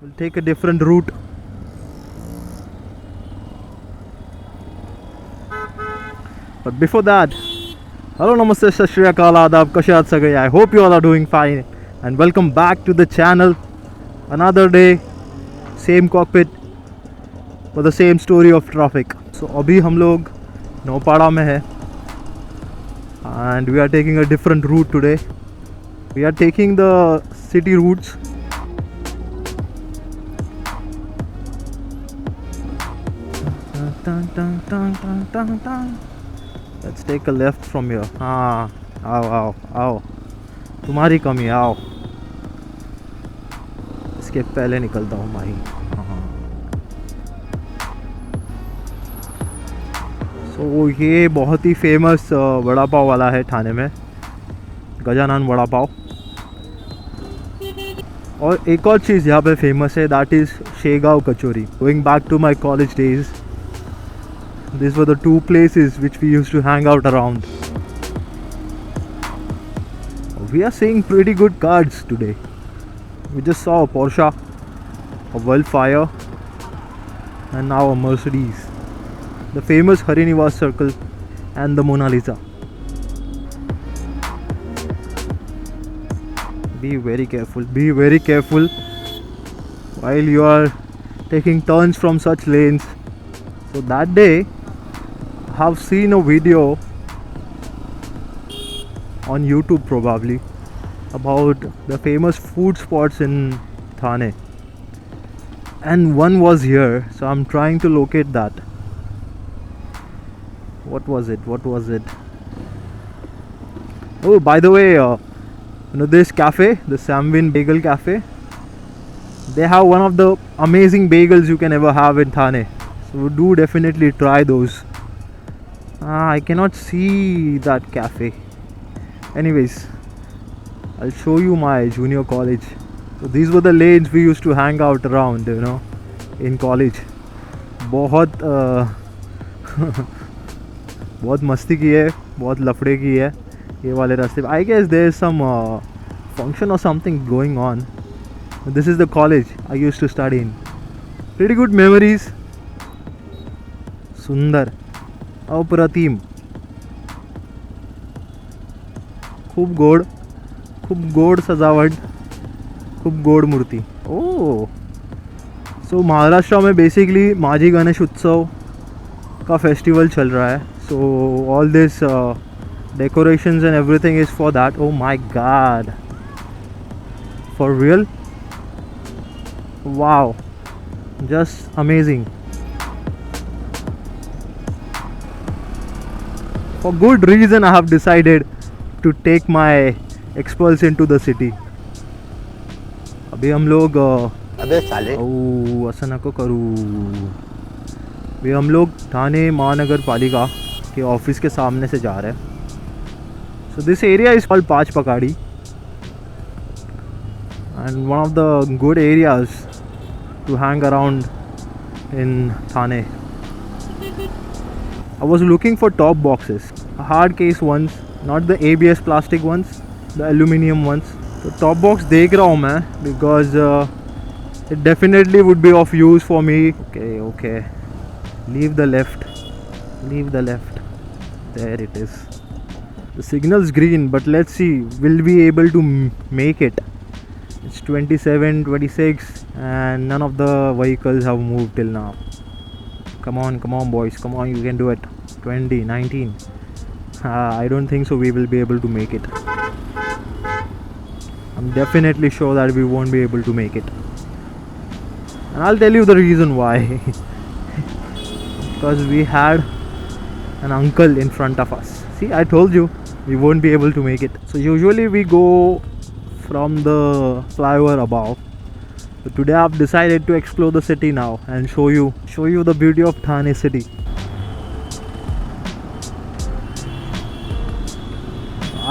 We'll take a different route. But before that, hello, namaste, sat shri akal, adab, kashi ahat sagai. I hope you all are doing fine. And welcome back to the channel. Another day, same cockpit, but the same story of traffic. So अभी हम लोग नौपाड़ा में है. And we are taking a different route today. We are taking the city routes. Let's take a left from here. हाँ, आओ आओ आओ, तुम्हारी कमी, आओ. इसके पहले निकलता हूँ माही. सो ये बहुत ही फेमस वड़ा पाव वाला है ठाणे में, गजानन वड़ा पाव. और एक और चीज़ यहाँ पे फेमस है, that is Shegaon kachori. Going back to my college days, these were the two places which we used to hang out around. We are seeing pretty good cars today. We just saw a Porsche, a Wildfire, and now a Mercedes. The famous Harinivas Circle and the Mona Lisa. Be very careful. Be very careful while you are taking turns from such lanes. So that day, I have seen a video on YouTube probably about the famous food spots in Thane, and one was here, so I'm trying to locate that. What was it? What was it? Oh, by the way, this cafe, the Samvin Bagel Cafe, they have one of the amazing bagels you can ever have in Thane. So do definitely try those. I cannot see that cafe. Anyways, I'll show you my junior college. So these were the lanes we used to hang out around, in college. बहुत बहुत मस्ती की है, बहुत लफड़े की है ये वाले रास्ते. I guess there is some function or something going on. This is the college I used to study in. Pretty good memories. सुंदर, अप्रतिम, खूब गोड सजावट, खूब गोड मूर्ति. ओह, सो महाराष्ट्र में बेसिकली माझी गणेश उत्सव का फेस्टिवल चल रहा है. So all this decorations and everything is for that. Oh my God, for real, wow, just amazing. For good reason I have decided to take my expulse into the city. अभी हम लोग अबे साले ऐसा नको करूँ. अभी हम लोग ठाणे महानगर पालिका के ऑफिस के सामने से जा रहे हैं. So this area is called पाँच पकाड़ी, and one of the good areas to hang around in Thane. I was looking for top boxes, hard case ones, not the ABS plastic ones, the aluminum ones. So top box देख रहा हूँ मैं, because it definitely would be of use for me. Okay, leave the left, there it is. The signal's green, but let's see, will we able to make it? It's 27, 26 and none of the vehicles have moved till now. Come on boys, come on, you can do it. 20, 19. I don't think so we will be able to make it. I'm definitely sure that we won't be able to make it. And I'll tell you the reason why. Because we had an uncle in front of us. See, I told you, we won't be able to make it. So usually we go from the flyover above. But today I've decided to explore the city now and show you the beauty of Thane city.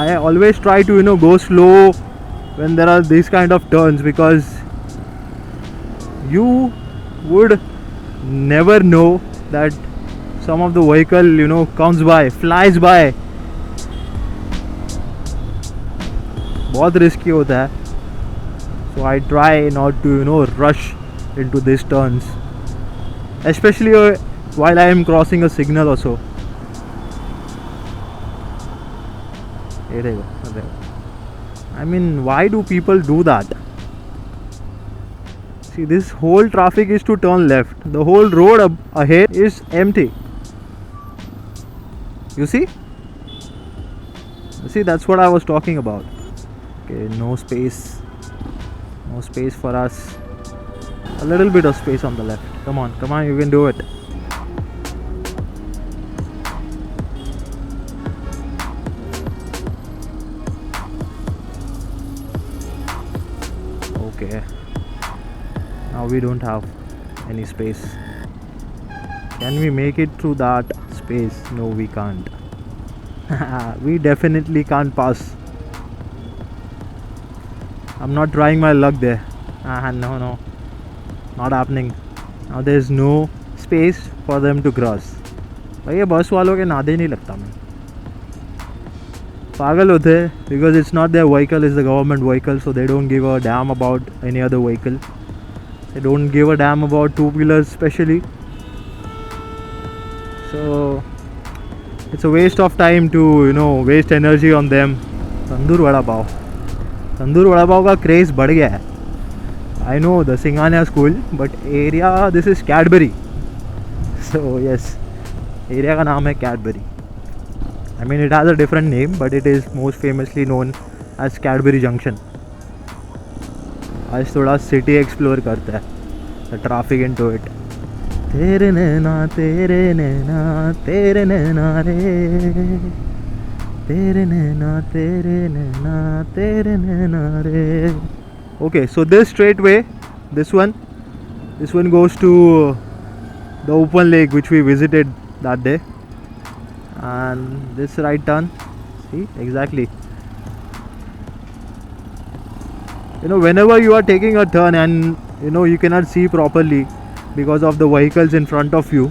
I always try to go slow when there are these kind of turns, because you would never know that some of the vehicle comes by, flies by. बहुत risky होता है. So I try not to, rush into these turns, especially while I am crossing a signal also. Here they go. I mean, why do people do that? See, this whole traffic is to turn left. The whole road ahead is empty. You see? See, that's what I was talking about. Okay, no space. No space for us. A little bit of space on the left. Come on, you can do it. Okay. Now we don't have any space. Can we make it through that space? No, we can't. We definitely can't pass. I'm not trying my luck there. No, not happening. Now there's no space for them to cross. भाई ये बस वालों के नादे नहीं लगता मैं. पागल होते हैं, because it's not their vehicle, it's the government vehicle, so they don't give a damn about any other vehicle. They don't give a damn about two-wheelers especially. So it's a waste of time to waste energy on them. तंदूर वड़ा पाव का craze बढ़ गया है. I know the Singhania school, but area this is Cadbury. So yes, area का नाम है Cadbury. I mean it has a different name, but it is most famously known as Cadbury Junction. आज थोड़ा city explore करता है. The traffic into it. तेरे नैना तेरे नैना तेरे नैना रे, तेरे नैना तेरे नैना तेरे नैना रे. Okay, so this straight way, this one goes to the open lake which we visited that day, and this right turn, see, exactly. Whenever you are taking a turn and you cannot see properly because of the vehicles in front of you,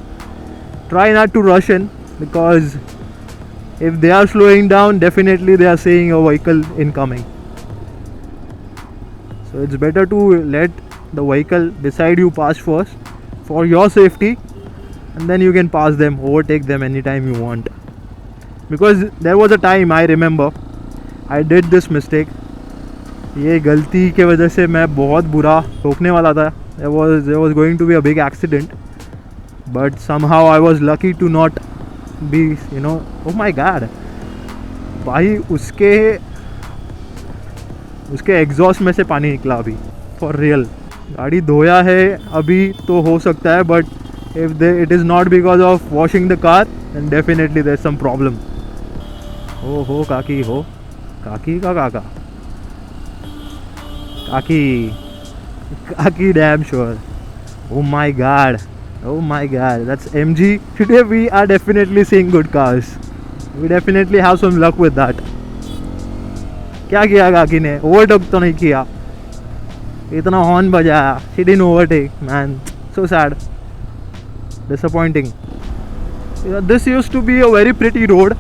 try not to rush in, because if they are slowing down, definitely they are seeing a vehicle incoming. So it's better to let the vehicle beside you pass first for your safety, and then you can pass them, overtake them anytime you want. Because there was a time I remember I did this mistake. ये गलती के वजह से मैं बहुत बुरा ठोकने वाला था. There was going to be a big accident, but somehow I was lucky to not be, oh my god, भाई उसके एग्जॉस्ट में से पानी निकला अभी, फॉर रियल. गाड़ी धोया है अभी तो हो सकता है, but if it is not because of washing the car, then definitely there is some problem. हो काकी का काका, काकी damn sure. Oh my god, that's MG. Today we are definitely seeing good cars. We definitely have some luck with that. क्या किया काकी ने? Overtake तो नहीं किया, इतना हॉर्न बजाया. She didn't overtake, man. So sad, disappointing. This used to be a very pretty road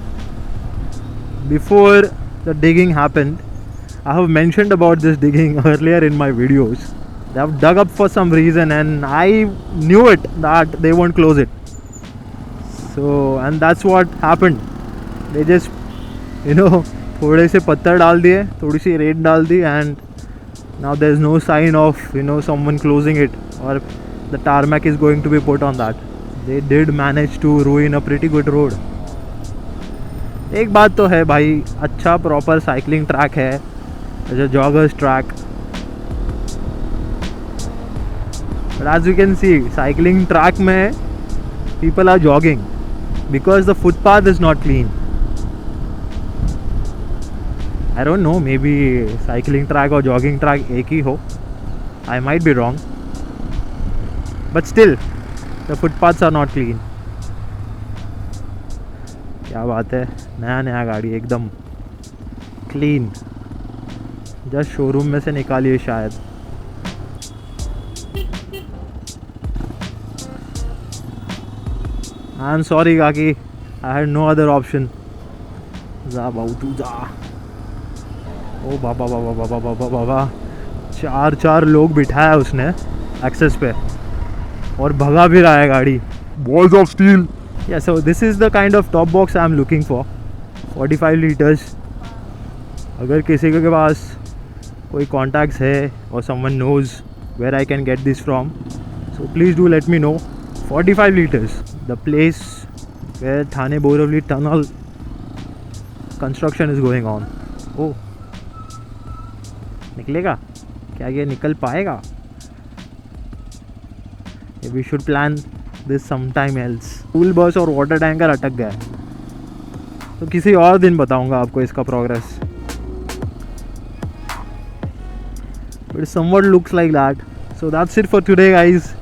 before the digging happened. I have mentioned about this digging earlier in my videos. They have dug up for some reason, and I knew it that they won't close it. So, and that's what happened. They just, थोड़े से पत्थर डाल दिए, थोड़ी सी रेत डाल दी, and now there is no sign of someone closing it, or the tarmac is going to be put on that. They did manage to ruin a pretty good road. एक बात तो है भाई, अच्छा प्रॉपर साइकिलिंग ट्रैक है, as a joggers track. But as you can see, cycling track में people are jogging because the footpath is not clean. I don't know, maybe cycling track or jogging track एक ही हो. I might be wrong, but still the footpaths are not clean. क्या बात है, नया गाड़ी एकदम clean, just showroom में से निकाली है शायद. आई am sorry kaki, I had no other option. जा बाबू तू जा. ओ बाबा, चार लोग बिठाया उसने एक्सेस पे और भगा भी रहा है गाड़ी. Balls of steel. Yeah, so this is the kind of top box I'm looking for. 45 liters. अगर किसी के पास कोई contacts है or someone knows where I can get this from, so please do let me know. 45 liters. The place where Thane Borivali tunnel construction is going on. Oh, निकलेगा क्या? ये निकल पाएगा? We should plan this sometime else. School bus और water tanker अटक गया है, तो किसी और दिन बताऊंगा आपको इसका progress. But somewhat looks like that. So that's it for today guys.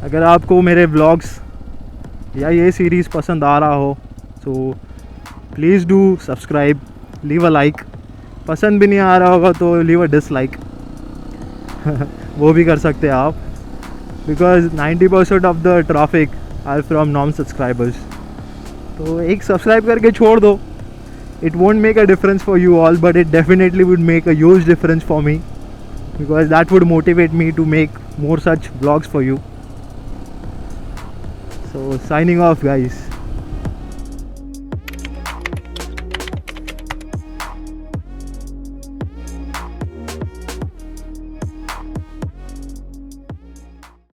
अगर आपको मेरे व्लॉग्स या ये सीरीज़ पसंद आ रहा हो, so please do subscribe, leave a like. पसंद भी नहीं आ रहा होगा तो लीव अ डिसलाइक. वो भी कर सकते हैं आप, because 90% of the traffic are from non subscribers. तो एक सब्सक्राइब करके छोड़ दो. It won't make a difference for you all, but it definitely would make a huge difference for me, because that would motivate me to make more such vlogs for you. So signing off guys.